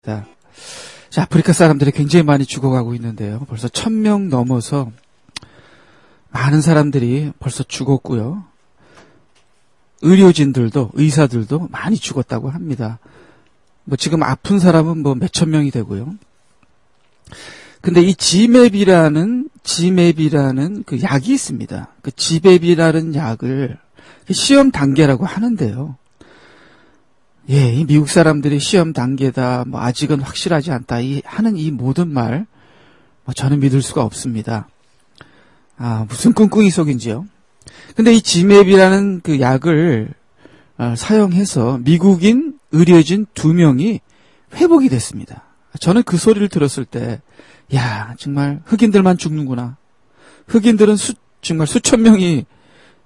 자, 아프리카 사람들이 굉장히 많이 죽어가고 있는데요. 벌써 1000명 넘어서 많은 사람들이 벌써 죽었고요. 의료진들도, 의사들도 많이 죽었다고 합니다. 뭐 지금 아픈 사람은 뭐 몇천 명이 되고요. 근데 이 지맵이라는 그 약이 있습니다. 그 지맵이라는 약을 시험 단계라고 하는데요. 예, 이 미국 사람들이 시험 단계다, 뭐 아직은 확실하지 않다, 하는 이 모든 말, 저는 믿을 수가 없습니다. 무슨 꿍꿍이 속인지요. 근데 이 지맵이라는 그 약을 사용해서 미국인 의료진 2명이 회복이 됐습니다. 저는 그 소리를 들었을 때, 야, 정말 흑인들만 죽는구나. 흑인들은 정말 수천 명이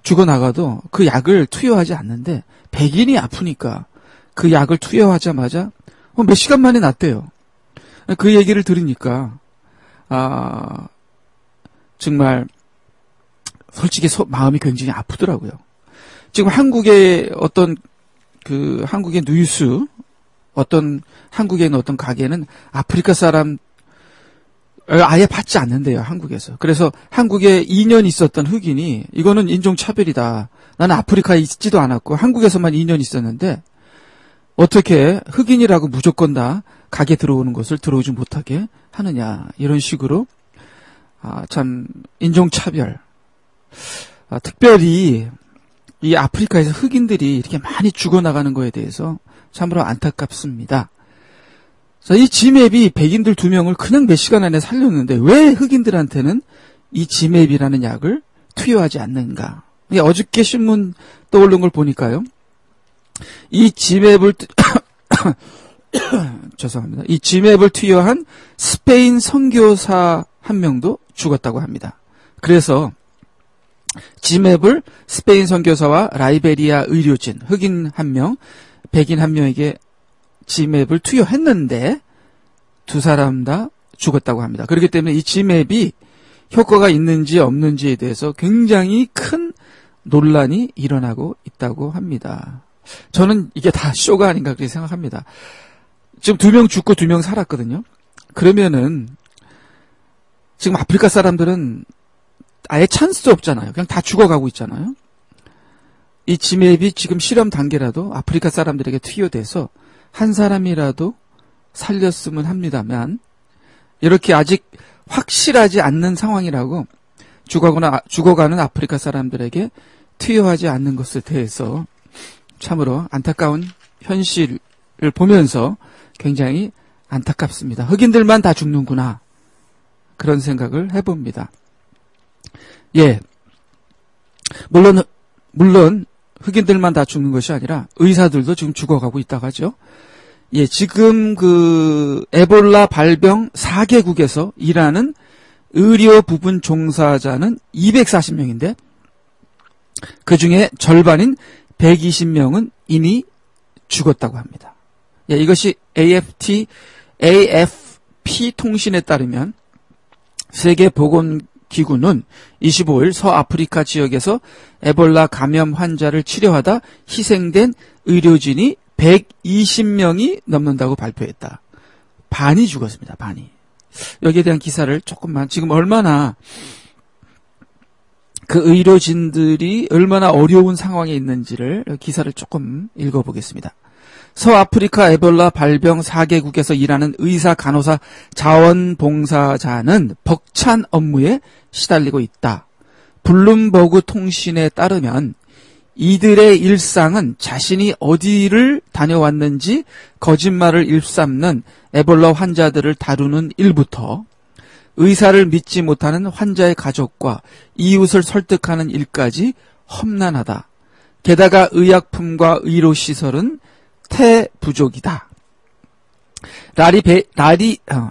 죽어나가도 그 약을 투여하지 않는데 백인이 아프니까 그 약을 투여하자마자 몇 시간 만에 낫대요. 그 얘기를 들으니까 정말 솔직히 마음이 굉장히 아프더라고요. 지금 한국의 한국의 뉴스, 한국에 있는 어떤 가게는 아프리카 사람 아예 받지 않는데요, 한국에서. 그래서 한국에 2년 있었던 흑인이 이거는 인종차별이다. 나는 아프리카에 있지도 않았고 한국에서만 2년 있었는데 어떻게 흑인이라고 무조건 다 가게 들어오는 것을 들어오지 못하게 하느냐. 이런 식으로 참 인종차별. 특별히 이 아프리카에서 흑인들이 이렇게 많이 죽어나가는 거에 대해서 참으로 안타깝습니다. 자, 이 지맵이 백인들 2명을 그냥 몇 시간 안에 살렸는데 왜 흑인들한테는 이 지맵이라는 약을 투여하지 않는가? 어저께 신문 떠오른 걸 보니까요. 이 지맵을 죄송합니다. 이 지맵을 투여한 스페인 선교사 한 명도 죽었다고 합니다. 그래서 지맵을 스페인 선교사와 라이베리아 의료진, 흑인 1명, 백인 1명에게 지맵을 투여했는데 2사람 다 죽었다고 합니다. 그렇기 때문에 이 지맵이 효과가 있는지 없는지에 대해서 굉장히 큰 논란이 일어나고 있다고 합니다. 저는 이게 다 쇼가 아닌가 그렇게 생각합니다. 지금 2명 죽고 2명 살았거든요. 그러면은 지금 아프리카 사람들은 아예 찬스 없잖아요. 그냥 다 죽어가고 있잖아요. 이 지맵이 지금 실험 단계라도 아프리카 사람들에게 투여돼서 한 사람이라도 살렸으면 합니다만 이렇게 아직 확실하지 않는 상황이라고 죽어가는 아프리카 사람들에게 투여하지 않는 것에 대해서 참으로 안타까운 현실을 보면서 굉장히 안타깝습니다. 흑인들만 다 죽는구나. 그런 생각을 해봅니다. 예. 물론 흑인들만 다 죽는 것이 아니라 의사들도 지금 죽어가고 있다고 하죠. 예, 지금 에볼라 발병 4개국에서 일하는 의료 부분 종사자는 240명인데 그 중에 절반인 120명은 이미 죽었다고 합니다. 예, 이것이 AFP 통신에 따르면 세계보건기구는 25일 서아프리카 지역에서 에볼라 감염 환자를 치료하다 희생된 의료진이 120명이 넘는다고 발표했다. 반이 죽었습니다. 반이. 여기에 대한 기사를 조금만, 지금 얼마나 그 의료진들이 얼마나 어려운 상황에 있는지를 기사를 조금 읽어보겠습니다. 서아프리카 에볼라 발병 4개국에서 일하는 의사, 간호사, 자원봉사자는 벅찬 업무에 시달리고 있다. 블룸버그 통신에 따르면 이들의 일상은 자신이 어디를 다녀왔는지 거짓말을 일삼는 에볼라 환자들을 다루는 일부터 의사를 믿지 못하는 환자의 가족과 이웃을 설득하는 일까지 험난하다. 게다가 의약품과 의료시설은 태부족이다.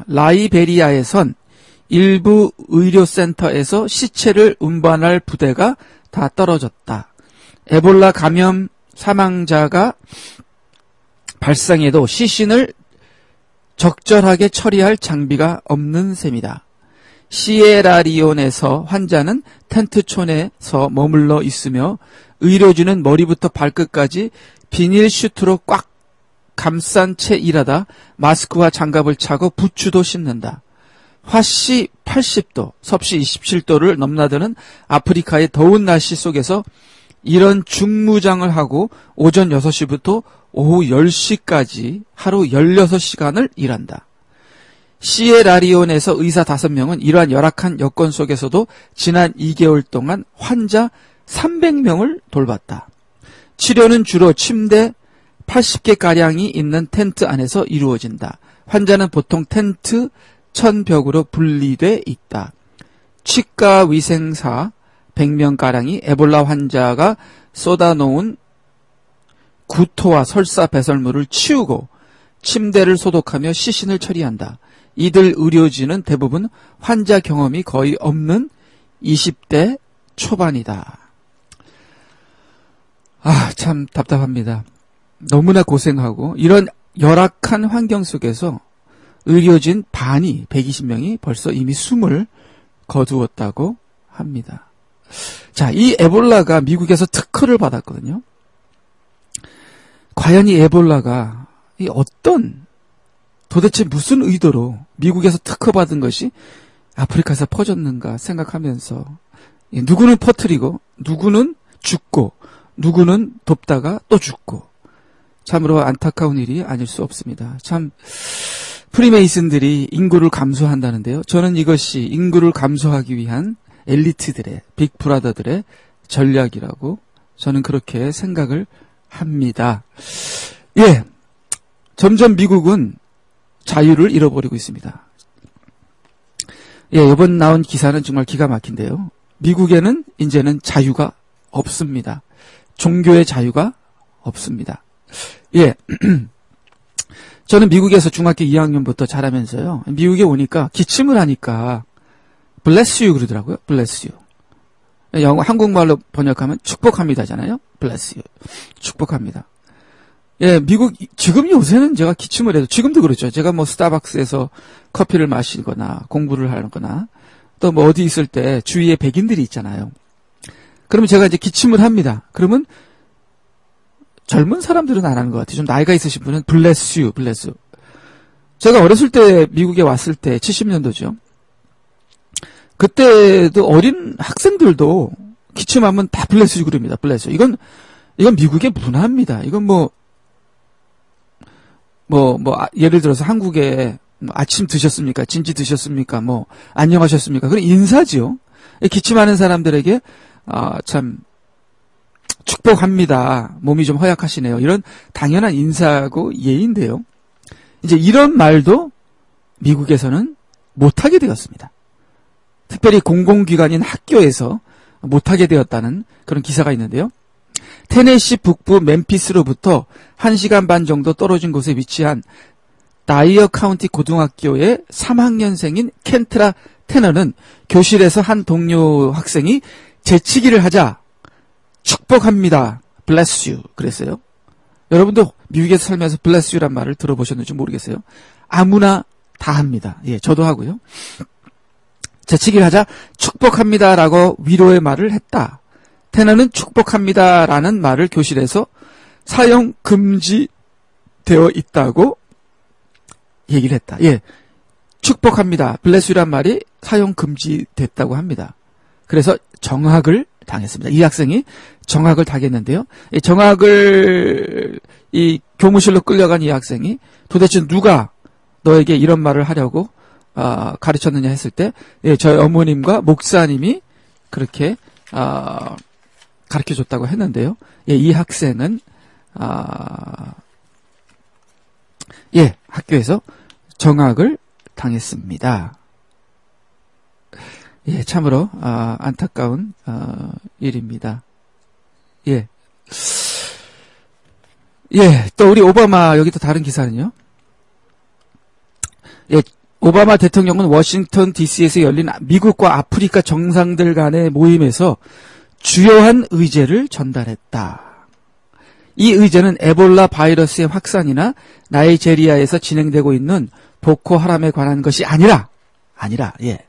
라이베리아에선 일부 의료센터에서 시체를 운반할 부대가 다 떨어졌다. 에볼라 감염 사망자가 발생해도 시신을 적절하게 처리할 장비가 없는 셈이다. 시에라리온에서 환자는 텐트촌에서 머물러 있으며 의료진은 머리부터 발끝까지 비닐 슈트로 꽉 감싼 채 일하다 마스크와 장갑을 차고 부추도 씹는다. 화씨 80도, 섭씨 27도를 넘나드는 아프리카의 더운 날씨 속에서 이런 중무장을 하고 오전 6시부터 오후 10시까지 하루 16시간을 일한다. 시에라리온에서 의사 5명은 이러한 열악한 여건 속에서도 지난 2개월 동안 환자 300명을 돌봤다. 치료는 주로 침대 80개가량이 있는 텐트 안에서 이루어진다. 환자는 보통 텐트 1000벽으로 분리돼 있다. 치과위생사 100명가량이 에볼라 환자가 쏟아놓은 구토와 설사 배설물을 치우고 침대를 소독하며 시신을 처리한다. 이들 의료진은 대부분 환자 경험이 거의 없는 20대 초반이다. 참 답답합니다. 너무나 고생하고 이런 열악한 환경 속에서 의료진 반이 120명이 벌써 이미 숨을 거두었다고 합니다. 자, 이 에볼라가 미국에서 특허를 받았거든요. 과연 이 에볼라가 도대체 무슨 의도로 미국에서 특허받은 것이 아프리카에서 퍼졌는가 생각하면서 누구는 퍼뜨리고 누구는 죽고 누구는 돕다가 또 죽고 참으로 안타까운 일이 아닐 수 없습니다. 참 프리메이슨들이 인구를 감소한다는데요. 저는 이것이 인구를 감소하기 위한 엘리트들의 빅브라더들의 전략이라고 저는 그렇게 생각을 합니다. 예, 점점 미국은 자유를 잃어버리고 있습니다. 예, 이번 나온 기사는 정말 기가 막힌데요. 미국에는 이제는 자유가 없습니다. 종교의 자유가 없습니다. 예, 저는 미국에서 중학교 2학년부터 자라면서요. 미국에 오니까 기침을 하니까 bless you 그러더라고요. bless you. 영어 한국말로 번역하면 축복합니다잖아요. bless you. 축복합니다. 예, 미국 지금 요새는 제가 기침을 해도 지금도 그렇죠. 제가 뭐 스타벅스에서 커피를 마시거나 공부를 하거나 또 뭐 어디 있을 때 주위에 백인들이 있잖아요. 그러면 제가 이제 기침을 합니다. 그러면 젊은 사람들은 안 하는 것 같아요. 좀 나이가 있으신 분은 bless you, bless you. 제가 어렸을 때 미국에 왔을 때 70년도죠. 그때도 어린 학생들도 기침하면 다 bless you 그럽니다. bless you. 이건 미국의 문화입니다. 이건 예를 들어서 한국에 아침 드셨습니까? 진지 드셨습니까? 안녕하셨습니까? 그런 인사지요. 기침하는 사람들에게, 참, 축복합니다. 몸이 좀 허약하시네요. 이런 당연한 인사고 예인데요. 이제 이런 말도 미국에서는 못하게 되었습니다. 특별히 공공기관인 학교에서 못하게 되었다는 그런 기사가 있는데요. 테네시 북부 멤피스로부터 1시간 반 정도 떨어진 곳에 위치한 다이어 카운티 고등학교의 3학년생인 켄트라 테너는 교실에서 한 동료 학생이 재치기를 하자 축복합니다. bless you 그랬어요. 여러분도 미국에서 살면서 bless you란 말을 들어보셨는지 모르겠어요. 아무나 다 합니다. 예, 저도 하고요. 재치기를 하자 축복합니다라고 위로의 말을 했다. 테너는 축복합니다라는 말을 교실에서 사용 금지되어 있다고 얘기를 했다. 예, 축복합니다. bless you란 말이 사용 금지됐다고 합니다. 그래서 정학을 당했습니다. 이 학생이 정학을 당했는데요. 이 정학을 이 교무실로 끌려간 이 학생이 도대체 누가 너에게 이런 말을 하려고 가르쳤느냐 했을 때, 예, 저희 어머님과 목사님이 그렇게 가르쳐줬다고 했는데요. 예, 이 학생은 예, 학교에서 정학을 당했습니다. 예, 참으로 안타까운 일입니다. 예. 예, 또 우리 오바마 여기 또 다른 기사는요. 예, 오바마 대통령은 워싱턴 DC에서 열린 미국과 아프리카 정상들 간의 모임에서 주요한 의제를 전달했다. 이 의제는 에볼라 바이러스의 확산이나 나이제리아에서 진행되고 있는 보코하람에 관한 것이 아니라, 예.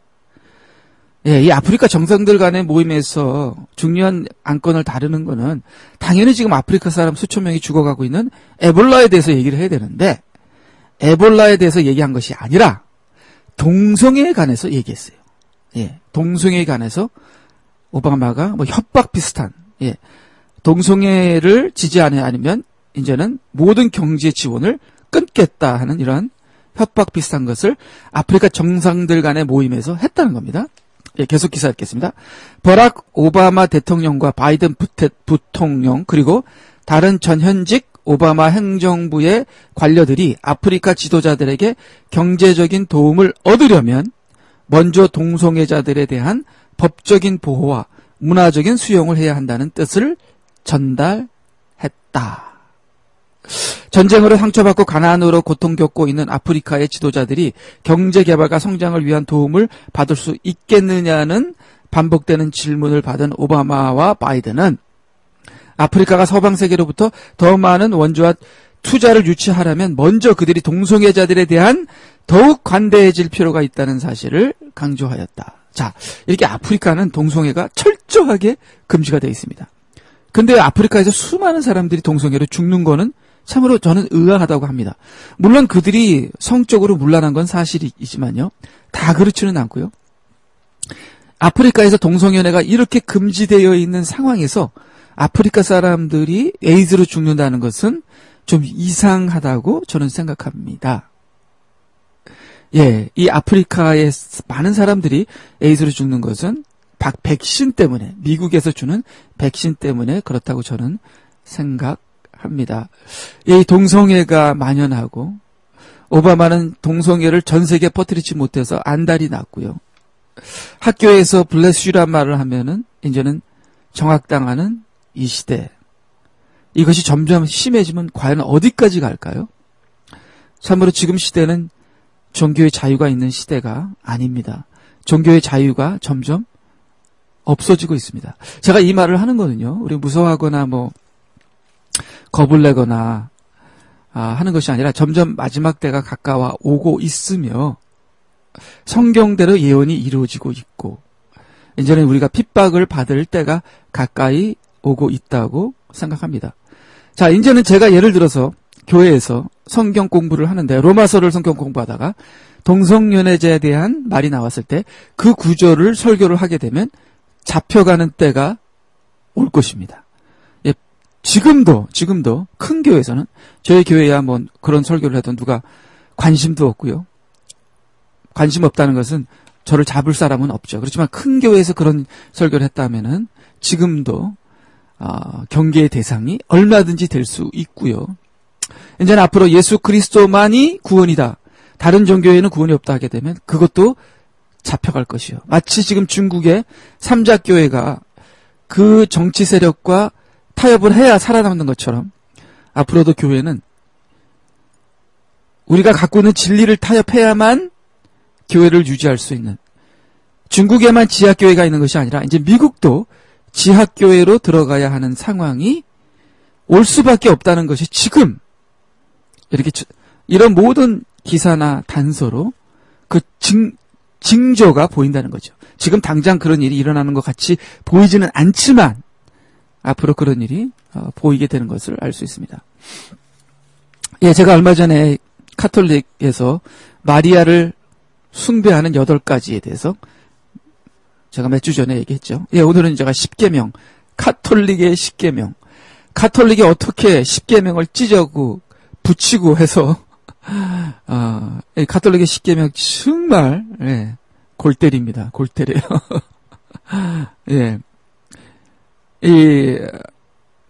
예, 이 아프리카 정상들 간의 모임에서 중요한 안건을 다루는 거는 당연히 지금 아프리카 사람 수천 명이 죽어가고 있는 에볼라에 대해서 얘기를 해야 되는데 에볼라에 대해서 얘기한 것이 아니라 동성애에 관해서 얘기했어요. 예, 동성애에 관해서 오바마가 뭐 협박 비슷한, 예, 동성애를 지지하냐 아니면 이제는 모든 경제 지원을 끊겠다 하는 이러한 협박 비슷한 것을 아프리카 정상들 간의 모임에서 했다는 겁니다. 예, 계속 기사 읽겠습니다. 버락 오바마 대통령과 바이든 부통령 그리고 다른 전현직 오바마 행정부의 관료들이 아프리카 지도자들에게 경제적인 도움을 얻으려면 먼저 동성애자들에 대한 법적인 보호와 문화적인 수용을 해야 한다는 뜻을 전달했다. 전쟁으로 상처받고 가난으로 고통 겪고 있는 아프리카의 지도자들이 경제개발과 성장을 위한 도움을 받을 수 있겠느냐는 반복되는 질문을 받은 오바마와 바이든은 아프리카가 서방세계로부터 더 많은 원조와 투자를 유치하려면 먼저 그들이 동성애자들에 대한 더욱 관대해질 필요가 있다는 사실을 강조하였다. 자, 이렇게 아프리카는 동성애가 철저하게 금지가 되어 있습니다. 근데 아프리카에서 수많은 사람들이 동성애로 죽는 거는 참으로 저는 의아하다고 합니다. 물론 그들이 성적으로 문란한 건 사실이지만요. 다 그렇지는 않고요. 아프리카에서 동성연애가 이렇게 금지되어 있는 상황에서 아프리카 사람들이 에이즈로 죽는다는 것은 좀 이상하다고 저는 생각합니다. 예, 이 아프리카의 많은 사람들이 에이즈로 죽는 것은 백신 때문에, 미국에서 주는 백신 때문에 그렇다고 저는 생각합니다. 이 동성애가 만연하고 오바마는 동성애를 전 세계에 퍼뜨리지 못해서 안달이 났고요. 학교에서 블레스유란 말을 하면은 이제는 정학당하는 이 시대. 이것이 점점 심해지면 과연 어디까지 갈까요? 참으로 지금 시대는 종교의 자유가 있는 시대가 아닙니다. 종교의 자유가 점점 없어지고 있습니다. 제가 이 말을 하는 거는요, 우리 무서워하거나 뭐 겁을 내거나 하는 것이 아니라 점점 마지막 때가 가까워 오고 있으며 성경대로 예언이 이루어지고 있고 이제는 우리가 핍박을 받을 때가 가까이 오고 있다고 생각합니다. 자, 이제는 제가 예를 들어서 교회에서 성경 공부를 하는데 로마서를 성경 공부하다가 동성연애자에 대한 말이 나왔을 때 그 구절을 설교를 하게 되면 잡혀가는 때가 올 것입니다. 예, 지금도 큰 교회에서는 저희 교회야 뭐 그런 설교를 해도 누가 관심도 없고요. 관심 없다는 것은 저를 잡을 사람은 없죠. 그렇지만 큰 교회에서 그런 설교를 했다면은 지금도 경계의 대상이 얼마든지 될 수 있고요. 이제는 앞으로 예수 그리스도만이 구원이다. 다른 종교에는 구원이 없다 하게 되면 그것도 잡혀갈 것이요. 마치 지금 중국의 삼자교회가 그 정치 세력과 타협을 해야 살아남는 것처럼 앞으로도 교회는 우리가 갖고 있는 진리를 타협해야만 교회를 유지할 수 있는, 중국에만 지하교회가 있는 것이 아니라 이제 미국도 지하교회로 들어가야 하는 상황이 올 수밖에 없다는 것이 지금 이렇게 이런 모든 기사나 단서로 그 징조가 보인다는 거죠. 지금 당장 그런 일이 일어나는 것 같이 보이지는 않지만 앞으로 그런 일이 보이게 되는 것을 알 수 있습니다. 예, 제가 얼마 전에 카톨릭에서 마리아를 숭배하는 8가지에 대해서 제가 몇 주 전에 얘기했죠. 예, 오늘은 제가 10계명, 카톨릭의 10계명, 카톨릭이 어떻게 10계명을 찢어고 붙이고 해서 카톨릭의 10계명 정말 골 때립니다. 골 때려요. 예,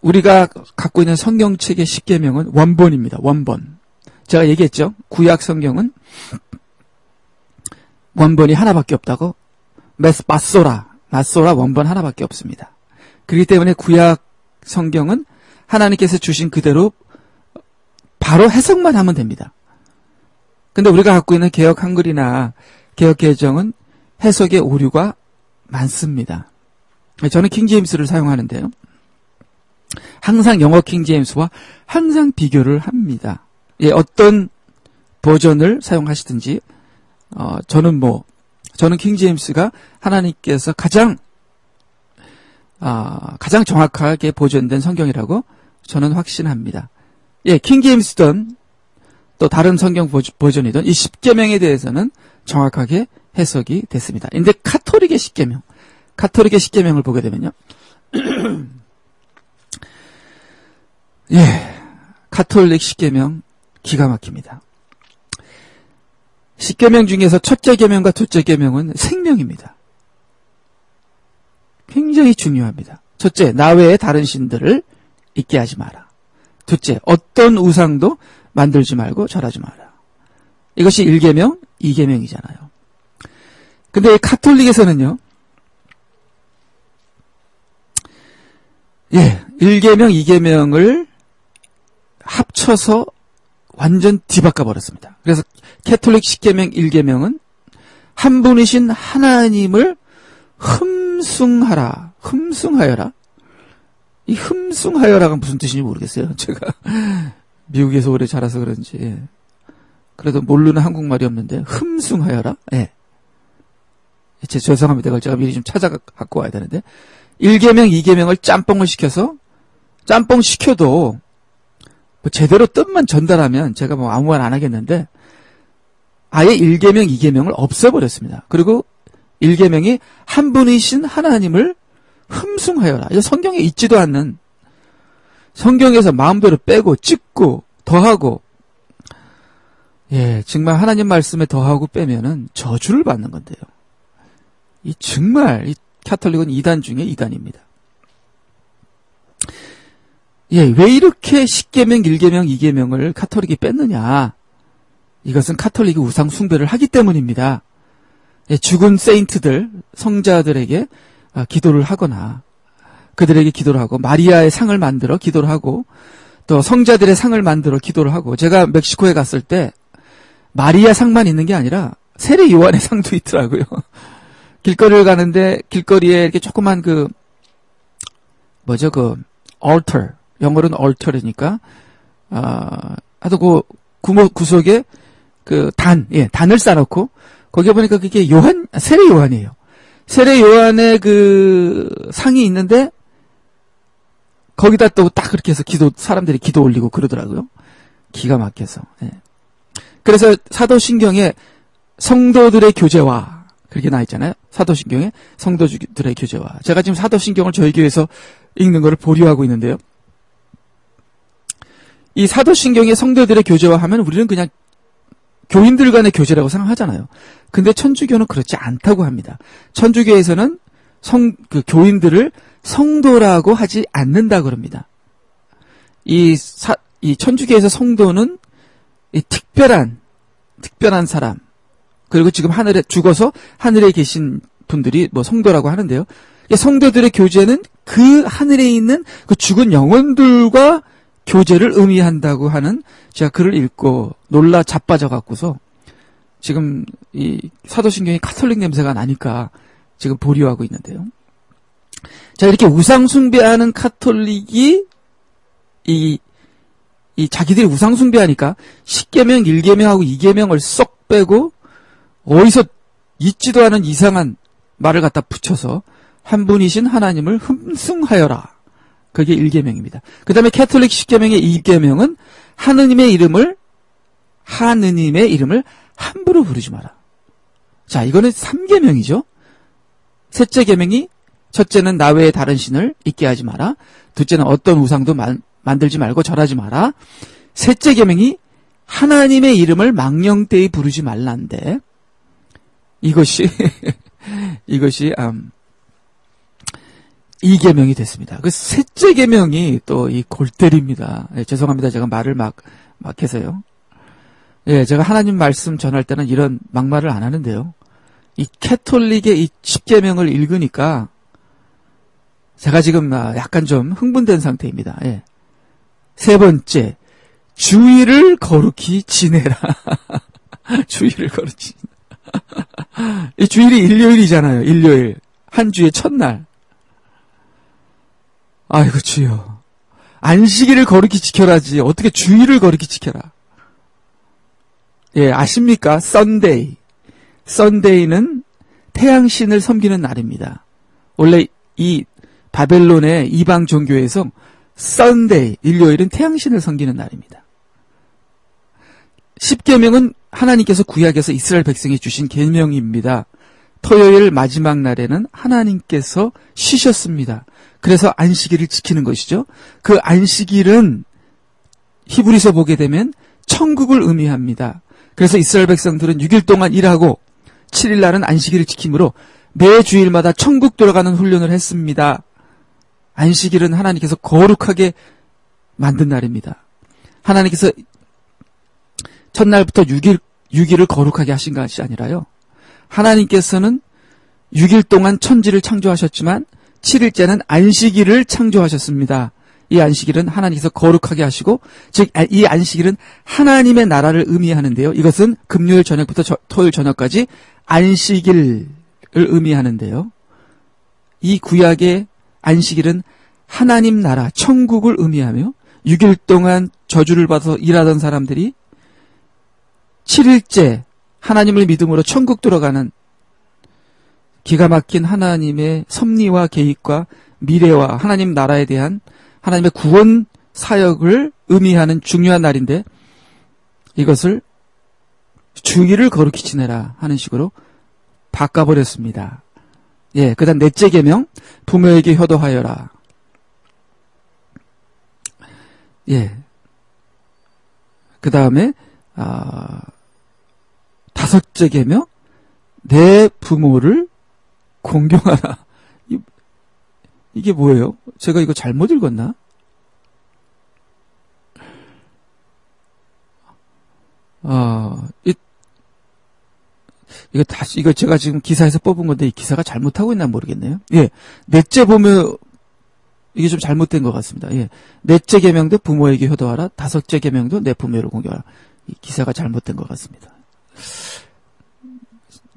우리가 갖고 있는 성경책의 10계명은 원본입니다. 원본. 제가 얘기했죠. 구약 성경은 원본이 하나밖에 없다고. 맞소라 원본 하나밖에 없습니다. 그렇기 때문에 구약 성경은 하나님께서 주신 그대로 바로 해석만 하면 됩니다. 근데 우리가 갖고 있는 개역 한글이나 개역 개정은 해석의 오류가 많습니다. 저는 킹제임스를 사용하는데요. 항상 영어 킹제임스와 항상 비교를 합니다. 예, 어떤 버전을 사용하시든지 저는 뭐 저는 킹제임스가 하나님께서 가장 정확하게 보존된 성경이라고 저는 확신합니다. 예, 킹제임스든 또 다른 성경 버전이든 이 십계명에 대해서는 정확하게 해석이 됐습니다. 근데 카톨릭의 십계명을 보게 되면요. 예, 카톨릭 십계명 기가 막힙니다. 십계명 중에서 첫째 계명과 둘째 계명은 생명입니다. 굉장히 중요합니다. 첫째, 나 외에 다른 신들을 있게 하지 마라. 둘째, 어떤 우상도 만들지 말고 절하지 마라. 이것이 1계명, 2계명이잖아요. 근데 이 카톨릭에서는요, 예, 1계명, 2계명을 합쳐서 완전 뒤바꿔 버렸습니다. 그래서 캐톨릭 10계명 1계명은 한 분이신 하나님을 흠숭하여라. 이 흠숭하여라가 무슨 뜻인지 모르겠어요. 제가 미국에서 오래 자라서 그런지. 그래도 모르는 한국말이 없는데 흠숭하여라. 예. 죄송합니다. 그걸 제가 미리 좀 찾아 갖고 와야 되는데 1계명, 2계명을 짬뽕을 시켜서 짬뽕 시켜도 뭐 제대로 뜻만 전달하면 제가 뭐 아무 말 안 하겠는데 아예 1계명, 2계명을 없애버렸습니다. 그리고 1계명이 한 분이신 하나님을 흠숭하여라. 이거 성경에 있지도 않는, 성경에서 마음대로 빼고 찍고 더하고, 예, 정말 하나님 말씀에 더하고 빼면은 저주를 받는 건데요. 정말 이 카톨릭은 2단 중에 2단입니다. 예, 왜 이렇게 10계명, 1계명, 2계명을 카톨릭이 뺐느냐? 이것은 카톨릭이 우상 숭배를 하기 때문입니다. 예, 죽은 세인트들, 성자들에게 기도를 하거나 그들에게 기도를 하고 마리아의 상을 만들어 기도를 하고 또 성자들의 상을 만들어 기도를 하고 제가 멕시코에 갔을 때 마리아 상만 있는 게 아니라 세례 요한의 상도 있더라고요. 길거리를 가는데 길거리에 이렇게 조그만 altar, 영어로는 altar이니까 하여튼 구석에 단을 쌓아놓고 거기에 보니까 그게 세례 요한이에요. 세례 요한의 상이 있는데 거기다 또 딱 그렇게 해서 사람들이 기도 올리고 그러더라고요. 기가 막혀서. 예. 그래서 사도신경에 성도들의 교제와 그렇게 나와 있잖아요. 사도신경에 성도들의 교제와. 제가 지금 사도신경을 저희 교회에서 읽는 거를 보류하고 있는데요. 이 사도신경의 성도들의 교제와 하면 우리는 그냥 교인들 간의 교제라고 생각하잖아요. 근데 천주교는 그렇지 않다고 합니다. 천주교에서는 교인들을 성도라고 하지 않는다 그럽니다. 이 천주교에서 성도는 이 특별한 사람, 그리고 지금 죽어서 하늘에 계신 분들이 성도라고 하는데요. 성도들의 교제는 그 하늘에 있는 그 죽은 영혼들과 교제를 의미한다고 하는 제가 글을 읽고 놀라 자빠져 갖고서 지금 이 사도신경이 카톨릭 냄새가 나니까 지금 보류하고 있는데요. 자, 이렇게 우상 숭배하는 카톨릭이 이 자기들이 우상 숭배하니까 10계명, 1계명하고 2계명을 쏙 빼고 어디서 있지도 않은 이상한 말을 갖다 붙여서 한 분이신 하나님을 흠숭하여라. 그게 1계명입니다. 그 다음에 캐톨릭 10계명의 2계명은 하느님의 이름을 함부로 부르지 마라. 자, 이거는 3계명이죠. 셋째 계명이 첫째는 나 외에 다른 신을 있게 하지 마라. 둘째는 어떤 우상도 만들지 말고 절하지 마라. 셋째 계명이 하나님의 이름을 망령되이 부르지 말란데 이것이 2계명이 됐습니다. 그 셋째 계명이 또 이 골 때립니다. 예, 죄송합니다. 제가 말을 막 해서요. 예, 제가 하나님 말씀 전할 때는 이런 막말을 안 하는데요. 이 캐톨릭의 이 10계명을 읽으니까 제가 지금 약간 좀 흥분된 상태입니다. 예. 세 번째, 주일을 거룩히 지내라. 주일을 거룩히 지내라. 이 주일이 일요일이잖아요. 일요일. 한 주의 첫날. 아이고 주여. 안식일을 거룩히 지켜라지. 어떻게 주일을 거룩히 지켜라. 예, 아십니까? 썬데이. 썬데이는 태양신을 섬기는 날입니다. 원래 이 바벨론의 이방 종교에서 썬데이, 일요일은 태양신을 섬기는 날입니다. 십계명은 하나님께서 구약에서 이스라엘 백성에 주신 계명입니다. 토요일 마지막 날에는 하나님께서 쉬셨습니다. 그래서 안식일을 지키는 것이죠. 그 안식일은 히브리서 보게 되면 천국을 의미합니다. 그래서 이스라엘 백성들은 6일 동안 일하고 7일 날은 안식일을 지키므로 매 주일마다 천국 들어가는 훈련을 했습니다. 안식일은 하나님께서 거룩하게 만든 날입니다. 하나님께서 첫날부터 6일을 거룩하게 하신 것이 아니라요. 하나님께서는 6일 동안 천지를 창조하셨지만 7일째는 안식일을 창조하셨습니다. 이 안식일은 하나님께서 거룩하게 하시고, 즉 이 안식일은 하나님의 나라를 의미하는데요. 이것은 금요일 저녁부터 토요일 저녁까지 안식일을 의미하는데요. 이 구약의 안식일은 하나님 나라, 천국을 의미하며 6일 동안 저주를 받아서 일하던 사람들이 7일째 하나님을 믿음으로 천국 들어가는 기가 막힌 하나님의 섭리와 계획과 미래와 하나님 나라에 대한 하나님의 구원 사역을 의미하는 중요한 날인데, 이것을 주일을 거룩히 지내라 하는 식으로 바꿔버렸습니다. 예, 그 다음 넷째 계명, 부모에게 효도하여라. 예. 그 다음에, 다섯째 계명, 내 부모를 공경하라. 이게 뭐예요? 제가 이거 잘못 읽었나? 이거 제가 지금 기사에서 뽑은 건데 이 기사가 잘못하고 있나 모르겠네요. 예. 넷째 보면 이게 좀 잘못된 것 같습니다. 예. 넷째 계명도 부모에게 효도하라. 다섯째 계명도 내 부모를 공경하라. 이 기사가 잘못된 것 같습니다.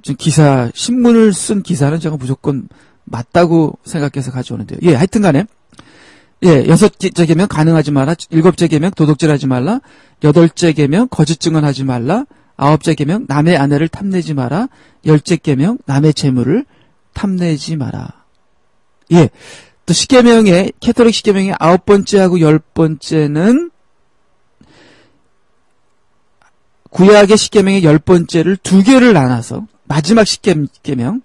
지금 신문을 쓴 기사는 제가 무조건 맞다고 생각해서 가져오는데요. 예, 하여튼 간에. 예, 여섯째 계명 간응하지 마라. 일곱째 계명 도둑질하지 말라. 여덟째 계명 거짓 증언하지 말라. 아홉째 계명 남의 아내를 탐내지 마라. 열째 계명 남의 재물을 탐내지 마라. 예, 또 십계명의 캐톨릭 십계명의 9번째하고 10번째는 구약의 십계명의 10번째를 2개를 나눠서 마지막 십계명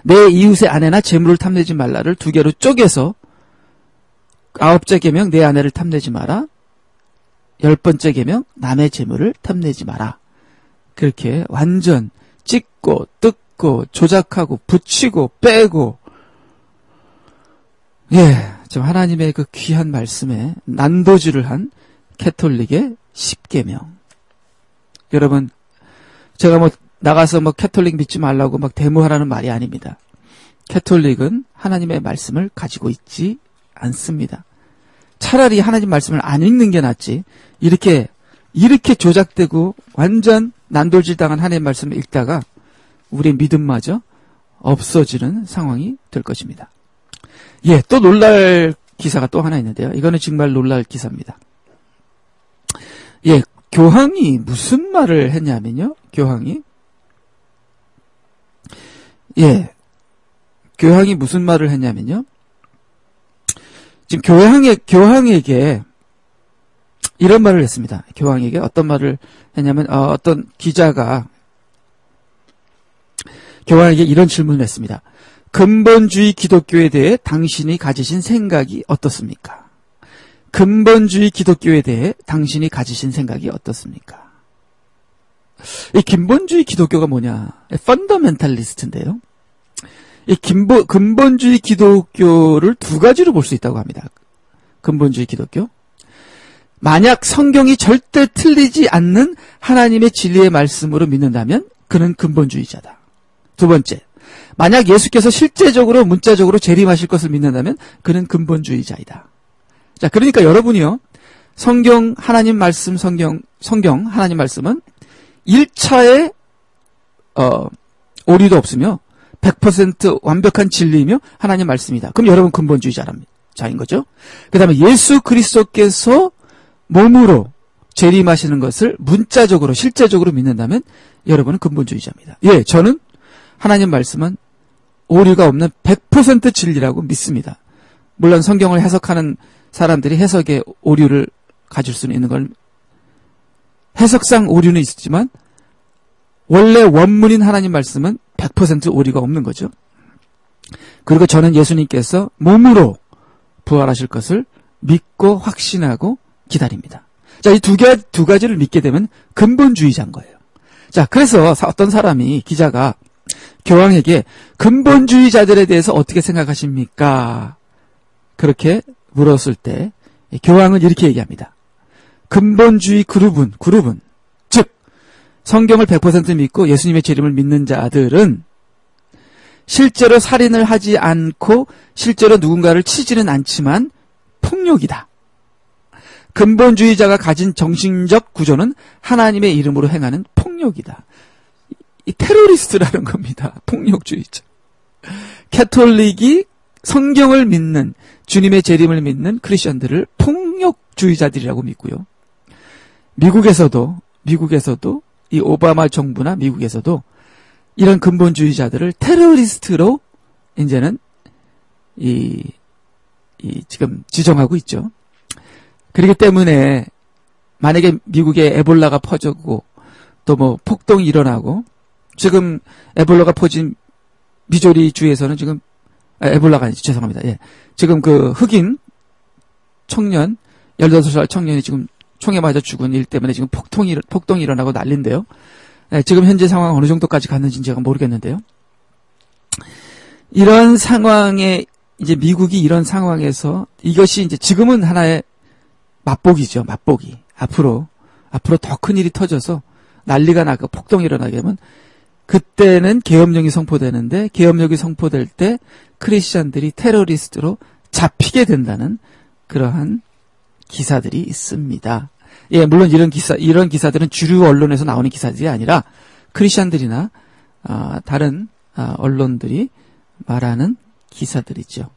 내 이웃의 아내나 재물을 탐내지 말라를 2개로 쪼개서 9째 계명 내 아내를 탐내지 마라. 10번째 계명 남의 재물을 탐내지 마라. 그렇게 완전 찍고 뜯고 조작하고 붙이고 빼고, 예, 좀 하나님의 그 귀한 말씀에 난도질을 한 캐톨릭의 십계명. 여러분, 제가 나가서 캐톨릭 믿지 말라고 데모하라는 말이 아닙니다. 캐톨릭은 하나님의 말씀을 가지고 있지 않습니다. 차라리 하나님 말씀을 안 읽는 게 낫지. 이렇게 조작되고 완전 난돌질 당한 하나님의 말씀을 읽다가 우리의 믿음마저 없어지는 상황이 될 것입니다. 예, 또 놀랄 기사가 또 하나 있는데요. 이거는 정말 놀랄 기사입니다. 예, 교황이 무슨 말을 했냐면요. 교황이 무슨 말을 했냐면요. 지금 교황에게 이런 말을 했습니다. 교황에게 어떤 말을 했냐면, 어떤 기자가 교황에게 이런 질문을 했습니다. 근본주의 기독교에 대해 당신이 가지신 생각이 어떻습니까? 근본주의 기독교에 대해 당신이 가지신 생각이 어떻습니까? 이 근본주의 기독교가 뭐냐? 펀더멘탈리스트인데요. 이 근본주의 기독교를 2가지로 볼 수 있다고 합니다. 근본주의 기독교. 만약 성경이 절대 틀리지 않는 하나님의 진리의 말씀으로 믿는다면 그는 근본주의자다. 2번째, 만약 예수께서 실제적으로 문자적으로 재림하실 것을 믿는다면 그는 근본주의자이다. 자, 그러니까 여러분이요, 성경 하나님 말씀, 성경 하나님 말씀은 1차에 오류도 없으며 100% 완벽한 진리이며 하나님 말씀이다. 그럼 여러분 근본주의자인 거죠. 그 다음에 예수 그리스도께서 몸으로 재림하시는 것을 문자적으로 실제적으로 믿는다면 여러분은 근본주의자입니다. 예, 저는 하나님 말씀은 오류가 없는 100% 진리라고 믿습니다. 물론 성경을 해석하는 사람들이 해석에 오류를 가질 수는 있는 걸, 해석상 오류는 있지만 원래 원문인 하나님 말씀은 100% 오류가 없는 거죠. 그리고 저는 예수님께서 몸으로 부활하실 것을 믿고 확신하고 기다립니다. 자, 이 두 가지를 믿게 되면 근본주의자인 거예요. 자, 그래서 어떤 사람이, 기자가 교황에게 근본주의자들에 대해서 어떻게 생각하십니까? 그렇게 물었을 때 교황은 이렇게 얘기합니다. 근본주의 그룹은 즉 성경을 100% 믿고 예수님의 재림을 믿는 자들은 실제로 살인을 하지 않고 실제로 누군가를 치지는 않지만 폭력이다. 근본주의자가 가진 정신적 구조는 하나님의 이름으로 행하는 폭력이다. 이 테러리스트라는 겁니다. 폭력주의자. 캐톨릭이 성경을 믿는, 주님의 재림을 믿는 크리스천들을 폭력주의자들이라고 믿고요. 미국에서도 이 오바마 정부나 미국에서도 이런 근본주의자들을 테러리스트로 이제는 지금 지정하고 있죠. 그렇기 때문에 만약에 미국에 에볼라가 퍼지고 또 뭐 폭동이 일어나고, 지금 에볼라가 퍼진 미조리 주에서는 지금 에볼라가 아니죠. 죄송합니다. 예. 지금 그 흑인 청년 18살 청년이 지금 총에 맞아 죽은 일 때문에 지금 폭동이 일어나고 난리인데요. 예, 지금 현재 상황 어느 정도까지 갔는지는 제가 모르겠는데요. 이런 상황에 이제 미국이 이런 상황에서 이것이 이제 지금은 하나의 맛보기죠. 맛보기. 앞으로 더 큰 일이 터져서 난리가 나고 폭동이 일어나게 되면 그때는 계엄령이 선포되는데, 계엄령이 선포될 때 크리스천들이 테러리스트로 잡히게 된다는 그러한 기사들이 있습니다. 예, 물론 이런 기사들은 주류 언론에서 나오는 기사들이 아니라 크리스천들이나 다른 언론들이 말하는 기사들이죠.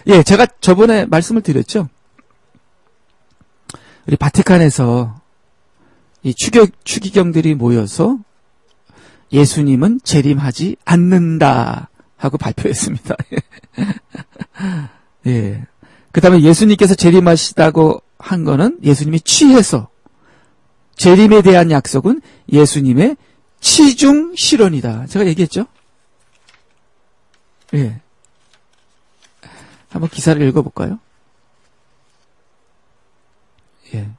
예, 제가 저번에 말씀을 드렸죠. 우리 바티칸에서 이 추기경들이 모여서 예수님은 재림하지 않는다 하고 발표했습니다. 예. 그 다음에 예수님께서 재림하시다고 한 거는 예수님이 취해서, 재림에 대한 약속은 예수님의 치중 실언이다. 제가 얘기했죠? 예. 한번 기사를 읽어볼까요? 예.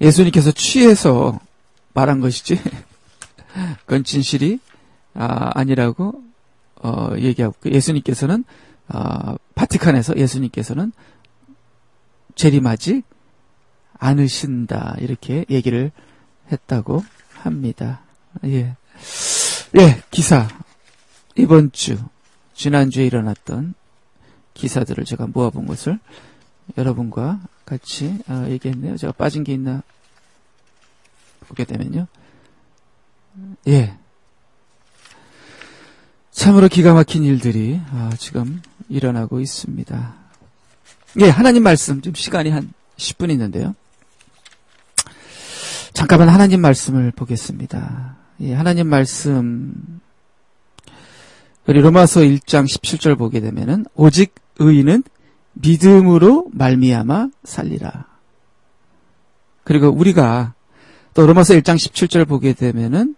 예수님께서 취해서 말한 것이지, 그건 진실이 아니라고 얘기하고, 예수님께서는 바티칸에서 예수님께서는 재림하지 않으신다, 이렇게 얘기를 했다고 합니다. 예. 예, 기사. 이번 주, 지난주에 일어났던 기사들을 제가 모아본 것을 여러분과 같이 얘기했네요. 제가 빠진 게 있나 보게 되면요. 예. 참으로 기가 막힌 일들이 지금 일어나고 있습니다. 예, 하나님 말씀, 좀 시간이 한 10분 있는데요. 잠깐만 하나님 말씀을 보겠습니다. 예, 하나님 말씀, 우리 로마서 1장 17절 보게 되면은 오직 의인은 믿음으로 말미암아 살리라. 그리고 우리가 또 로마서 1장 17절 보게 되면은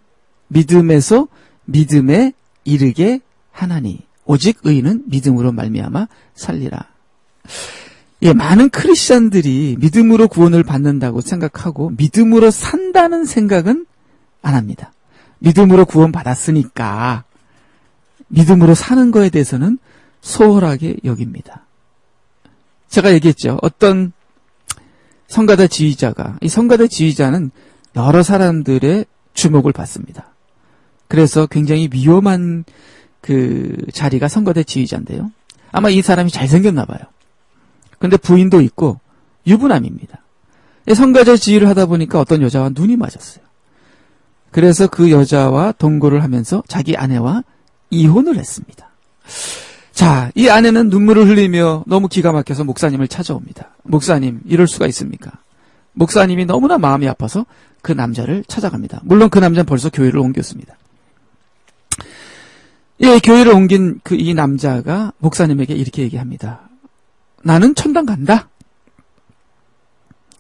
믿음에서 믿음에 이르게 하나니 오직 의인은 믿음으로 말미암아 살리라. 예, 많은 크리스천들이 믿음으로 구원을 받는다고 생각하고 믿음으로 산다는 생각은 안 합니다. 믿음으로 구원 받았으니까 믿음으로 사는 거에 대해서는 소홀하게 여깁니다. 제가 얘기했죠. 어떤 성가대 지휘자가, 이 성가대 지휘자는 여러 사람들의 주목을 받습니다. 그래서 굉장히 위험한 그 자리가 성가대 지휘자인데요. 아마 이 사람이 잘생겼나 봐요. 근데 부인도 있고 유부남입니다. 성가대 지휘를 하다 보니까 어떤 여자와 눈이 맞았어요. 그래서 그 여자와 동거를 하면서 자기 아내와 이혼을 했습니다. 자, 이 아내는 눈물을 흘리며 너무 기가 막혀서 목사님을 찾아옵니다. 목사님, 이럴 수가 있습니까? 목사님이 너무나 마음이 아파서 그 남자를 찾아갑니다. 물론 그 남자는 벌써 교회를 옮겼습니다. 예, 교회를 옮긴 이 남자가 목사님에게 이렇게 얘기합니다. 나는 천당 간다.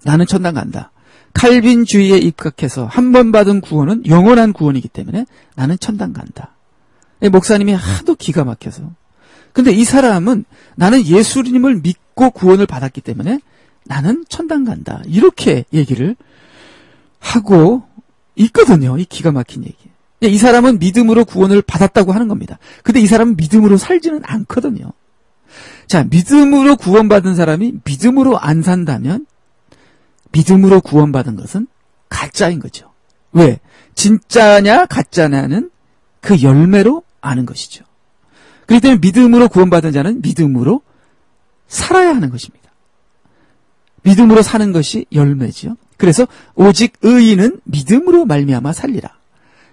나는 천당 간다. 칼빈주의에 입각해서 한 번 받은 구원은 영원한 구원이기 때문에 나는 천당 간다. 예, 목사님이 하도 기가 막혀서. 근데 이 사람은 나는 예수님을 믿고 구원을 받았기 때문에 나는 천당 간다. 이렇게 얘기를 하고 있거든요. 이 기가 막힌 얘기. 이 사람은 믿음으로 구원을 받았다고 하는 겁니다. 근데 이 사람은 믿음으로 살지는 않거든요. 자, 믿음으로 구원받은 사람이 믿음으로 안 산다면 믿음으로 구원받은 것은 가짜인 거죠. 왜? 진짜냐 가짜냐는 그 열매로 아는 것이죠. 그렇기 때문에 믿음으로 구원받은 자는 믿음으로 살아야 하는 것입니다. 믿음으로 사는 것이 열매지요. 그래서 오직 의인은 믿음으로 말미암아 살리라.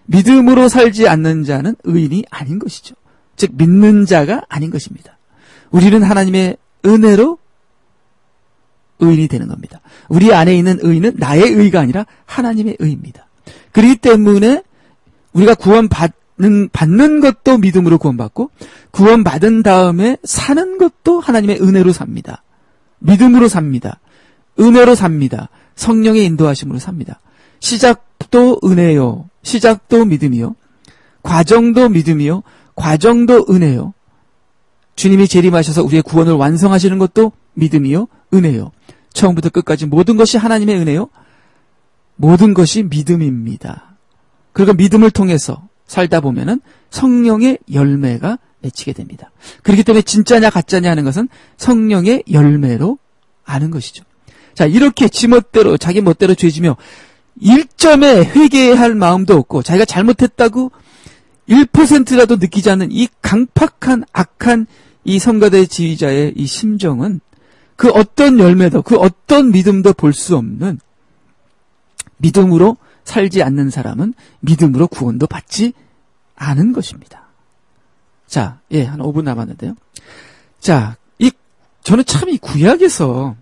믿음으로 살지 않는 자는 의인이 아닌 것이죠. 즉 믿는 자가 아닌 것입니다. 우리는 하나님의 은혜로 의인이 되는 겁니다. 우리 안에 있는 의인은 나의 의가 아니라 하나님의 의입니다. 그렇기 때문에 우리가 받는 것도 믿음으로 구원받고 구원받은 다음에 사는 것도 하나님의 은혜로 삽니다. 믿음으로 삽니다. 은혜로 삽니다. 성령의 인도하심으로 삽니다. 시작도 은혜요. 시작도 믿음이요. 과정도 믿음이요. 과정도 은혜요. 주님이 재림하셔서 우리의 구원을 완성하시는 것도 믿음이요. 은혜요. 처음부터 끝까지 모든 것이 하나님의 은혜요. 모든 것이 믿음입니다. 그리고 믿음을 통해서 살다 보면은 성령의 열매가 맺히게 됩니다. 그렇기 때문에 진짜냐 가짜냐 하는 것은 성령의 열매로 아는 것이죠. 자, 이렇게 지멋대로 자기 멋대로 죄지며 1점에 회개할 마음도 없고 자기가 잘못했다고 1%라도 느끼지 않는 이 강팍한 악한 이 성가대 지휘자의 이 심정은 그 어떤 열매도 그 어떤 믿음도 볼 수 없는 믿음으로 살지 않는 사람은 믿음으로 구원도 받지 않은 것입니다. 자, 예, 한 5분 남았는데요. 자, 저는 참 이 구약에서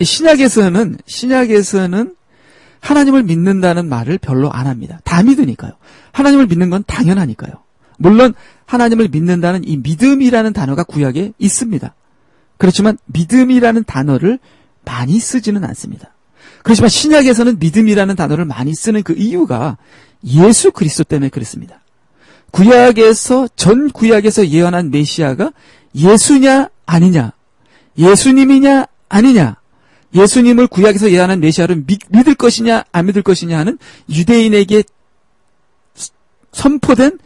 신약에서는 하나님을 믿는다는 말을 별로 안 합니다. 다 믿으니까요. 하나님을 믿는 건 당연하니까요. 물론 하나님을 믿는다는 이 믿음이라는 단어가 구약에 있습니다. 그렇지만 믿음이라는 단어를 많이 쓰지는 않습니다. 그렇지만 신약에서는 믿음이라는 단어를 많이 쓰는 그 이유가 예수 그리스도 때문에 그렇습니다. 전 구약에서 예언한 메시아가 예수냐 아니냐, 예수님이냐 아니냐, 예수님을 구약에서 예언한 메시아를 믿을 것이냐 안 믿을 것이냐 하는 유대인에게 선포된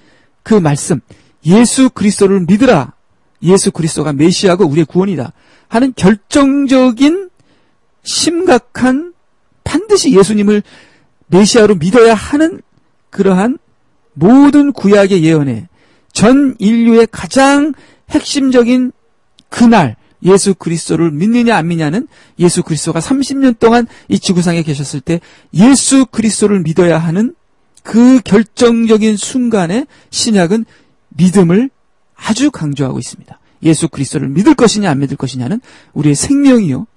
그 말씀, 예수 그리스도를 믿으라. 예수 그리스도가 메시아고 우리의 구원이다 하는 결정적인 심각한 반드시 예수님을 메시아로 믿어야 하는 그러한 모든 구약의 예언에 전 인류의 가장 핵심적인 그날 예수 그리스도를 믿느냐 안 믿느냐는 예수 그리스도가 30년 동안 이 지구상에 계셨을 때 예수 그리스도를 믿어야 하는 그 결정적인 순간에 신약은 믿음을 아주 강조하고 있습니다. 예수 그리스도를 믿을 것이냐 안 믿을 것이냐는 우리의 생명이요,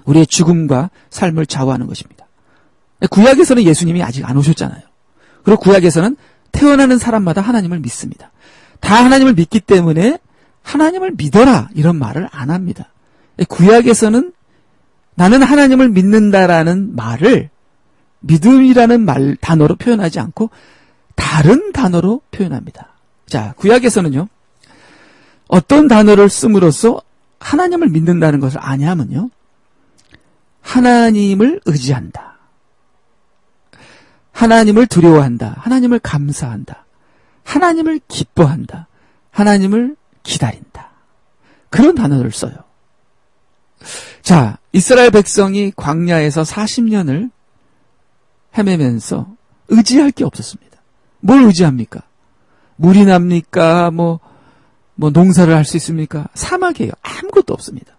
우리의 죽음과 삶을 좌우하는 것입니다. 구약에서는 예수님이 아직 안 오셨잖아요. 그리고 구약에서는 태어나는 사람마다 하나님을 믿습니다. 다 하나님을 믿기 때문에 하나님을 믿어라 이런 말을 안 합니다. 구약에서는 나는 하나님을 믿는다라는 말을 믿음이라는 단어로 표현하지 않고 다른 단어로 표현합니다. 자, 구약에서는요, 어떤 단어를 씀으로써 하나님을 믿는다는 것을 아냐면요, 하나님을 의지한다, 하나님을 두려워한다, 하나님을 감사한다, 하나님을 기뻐한다, 하나님을 기다린다. 그런 단어를 써요. 자, 이스라엘 백성이 광야에서 40년을 헤매면서 의지할 게 없었습니다. 뭘 의지합니까? 물이 납니까? 뭐 농사를 할 수 있습니까? 사막이에요. 아무것도 없습니다.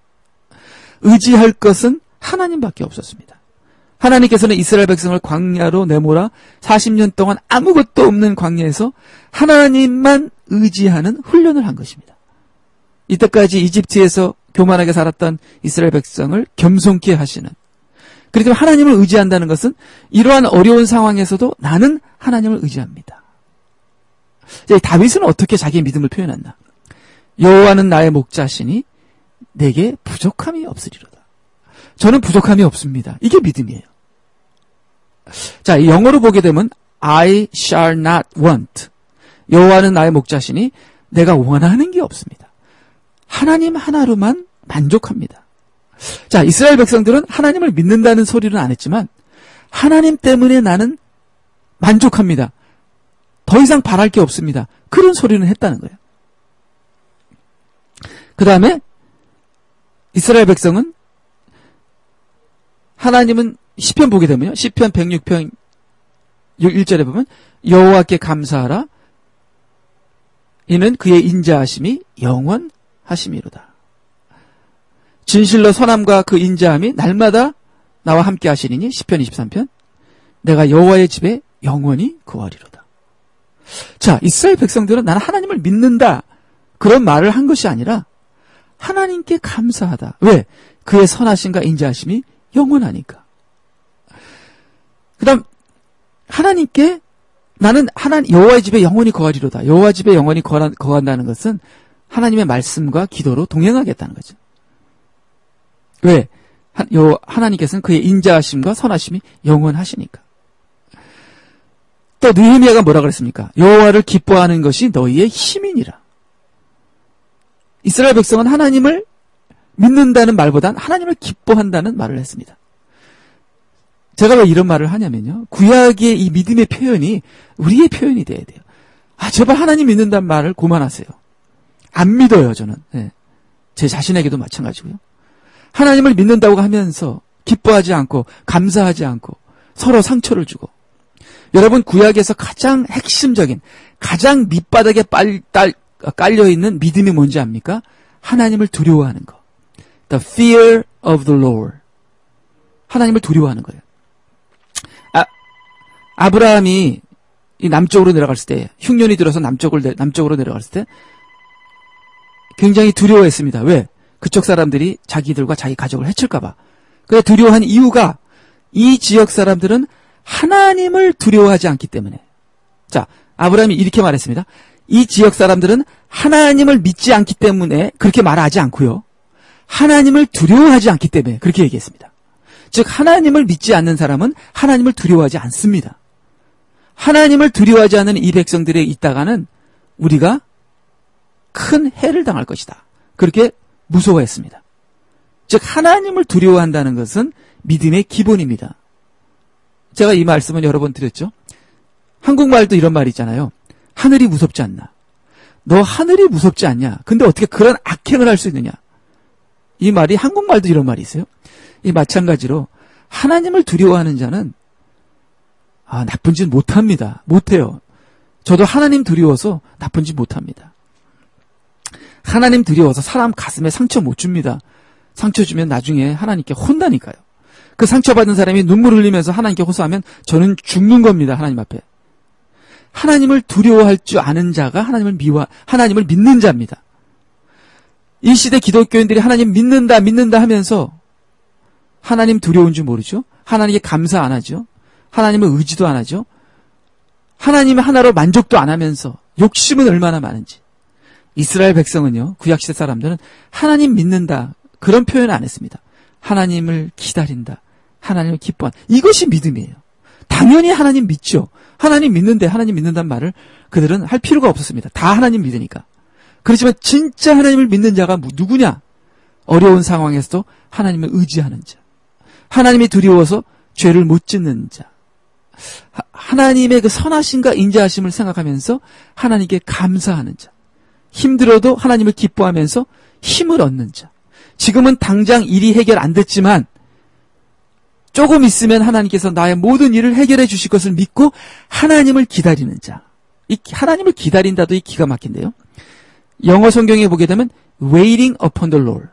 의지할 것은 하나님밖에 없었습니다. 하나님께서는 이스라엘 백성을 광야로 내몰아 40년 동안 아무것도 없는 광야에서 하나님만 의지하는 훈련을 한 것입니다. 이때까지 이집트에서 교만하게 살았던 이스라엘 백성을 겸손케 하시는, 그렇기 때문에 하나님을 의지한다는 것은 이러한 어려운 상황에서도 나는 하나님을 의지합니다. 이제 다윗은 어떻게 자기의 믿음을 표현했나? 여호와는 나의 목자시니 내게 부족함이 없으리로다. 저는 부족함이 없습니다. 이게 믿음이에요. 자, 영어로 보게 되면 I shall not want. 여호와는 나의 목자시니 내가 원하는 게 없습니다. 하나님 하나로만 만족합니다. 자, 이스라엘 백성들은 하나님을 믿는다는 소리는 안 했지만 하나님 때문에 나는 만족합니다. 더 이상 바랄 게 없습니다. 그런 소리는 했다는 거예요. 그 다음에 이스라엘 백성은 하나님은 시편 보게 되면요. 시편 106편 1절에 보면 여호와께 감사하라. 이는 그의 인자하심이 영원하심이로다. 진실로 선함과 그 인자함이 날마다 나와 함께 하시리니 시편 23편 내가 여호와의 집에 영원히 거하리로다. 자, 이스라엘 백성들은 나는 하나님을 믿는다. 그런 말을 한 것이 아니라 하나님께 감사하다. 왜? 그의 선하심과 인자하심이 영원하니까. 그 다음 하나님께 나는 여호와의 집에 영원히 거하리로다. 여호와 집에 영원히 거한다는 것은 하나님의 말씀과 기도로 동행하겠다는 거죠. 왜? 하나님께서는 그의 인자하심과 선하심이 영원하시니까. 또 느헤미야가 뭐라 그랬습니까? 여호와를 기뻐하는 것이 너희의 힘이니라. 이스라엘 백성은 하나님을 믿는다는 말보단 하나님을 기뻐한다는 말을 했습니다. 제가 왜 이런 말을 하냐면요. 구약의 이 믿음의 표현이 우리의 표현이 돼야 돼요. 아, 제발 하나님 믿는다는 말을 그만하세요. 안 믿어요, 저는. 네. 제 자신에게도 마찬가지고요. 하나님을 믿는다고 하면서 기뻐하지 않고 감사하지 않고 서로 상처를 주고. 여러분, 구약에서 가장 핵심적인, 가장 밑바닥에 깔려있는 믿음이 뭔지 압니까? 하나님을 두려워하는 거. The fear of the Lord. 하나님을 두려워하는 거예요. 아브라함이 이 남쪽으로 내려갔을 때, 흉년이 들어서 남쪽으로 내려갔을 때 굉장히 두려워했습니다. 왜? 그쪽 사람들이 자기들과 자기 가족을 해칠까봐. 그래 두려워한 이유가 이 지역 사람들은 하나님을 두려워하지 않기 때문에. 자, 아브라함이 이렇게 말했습니다. 이 지역 사람들은 하나님을 믿지 않기 때문에 그렇게 말하지 않고요. 하나님을 두려워하지 않기 때문에 그렇게 얘기했습니다. 즉 하나님을 믿지 않는 사람은 하나님을 두려워하지 않습니다. 하나님을 두려워하지 않는 이 백성들에 있다가는 우리가 큰 해를 당할 것이다. 그렇게 무서워했습니다. 즉 하나님을 두려워한다는 것은 믿음의 기본입니다. 제가 이 말씀은 여러 번 드렸죠. 한국말도 이런 말이 있잖아요. 하늘이 무섭지 않나. 너 하늘이 무섭지 않냐. 근데 어떻게 그런 악행을 할 수 있느냐. 이 말이 한국말도 이런 말이 있어요. 이 마찬가지로 하나님을 두려워하는 자는 나쁜 짓 못합니다. 못해요. 저도 하나님 두려워서 나쁜 짓 못합니다. 하나님 두려워서 사람 가슴에 상처 못 줍니다. 상처 주면 나중에 하나님께 혼나니까요. 그 상처받은 사람이 눈물 흘리면서 하나님께 호소하면 저는 죽는 겁니다. 하나님 앞에. 하나님을 두려워할 줄 아는 자가 하나님을 믿는 자입니다. 이 시대 기독교인들이 하나님 믿는다 하면서 하나님 두려운 줄 모르죠. 하나님께 감사 안 하죠. 하나님을 의지도 안 하죠. 하나님의 하나로 만족도 안 하면서 욕심은 얼마나 많은지. 이스라엘 백성은요. 구약시대 사람들은 하나님 믿는다. 그런 표현을 안 했습니다. 하나님을 기다린다. 하나님을 기뻐한다. 이것이 믿음이에요. 당연히 하나님 믿죠. 하나님 믿는데 하나님 믿는다는 말을 그들은 할 필요가 없었습니다. 다 하나님 믿으니까. 그렇지만 진짜 하나님을 믿는 자가 누구냐? 어려운 상황에서도 하나님을 의지하는 자. 하나님이 두려워서 죄를 못 짓는 자. 하나님의 그 선하심과 인자하심을 생각하면서 하나님께 감사하는 자. 힘들어도 하나님을 기뻐하면서 힘을 얻는 자. 지금은 당장 일이 해결 안 됐지만 조금 있으면 하나님께서 나의 모든 일을 해결해 주실 것을 믿고 하나님을 기다리는 자. 이 하나님을 기다린다도 이 기가 막힌데요. 영어 성경에 보게 되면 waiting upon the Lord.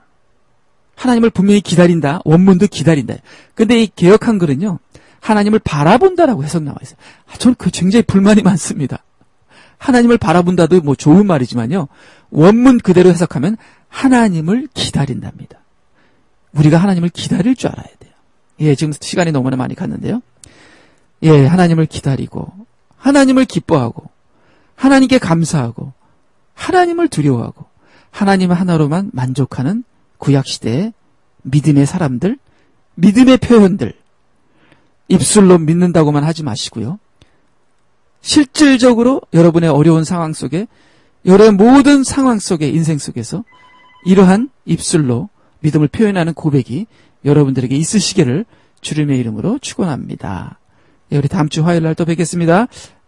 하나님을 분명히 기다린다. 원문도 기다린다. 근데 이 개역 한글은요. 하나님을 바라본다라고 해석 나와 있어요. 저는 그 굉장히 불만이 많습니다. 하나님을 바라본다도 뭐 좋은 말이지만요. 원문 그대로 해석하면 하나님을 기다린답니다. 우리가 하나님을 기다릴 줄 알아야 돼요. 예, 지금 시간이 너무나 많이 갔는데요. 예, 하나님을 기다리고, 하나님을 기뻐하고, 하나님께 감사하고, 하나님을 두려워하고, 하나님 하나로만 만족하는 구약시대의 믿음의 사람들, 믿음의 표현들, 입술로 믿는다고만 하지 마시고요. 실질적으로 여러분의 어려운 상황 속에, 여러분의 모든 상황 속에, 인생 속에서 이러한 입술로 믿음을 표현하는 고백이 여러분들에게 있으시기를 주님의 이름으로 축원합니다. 예, 우리 다음 주 화요일 날 또 뵙겠습니다.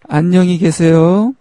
안녕히 계세요.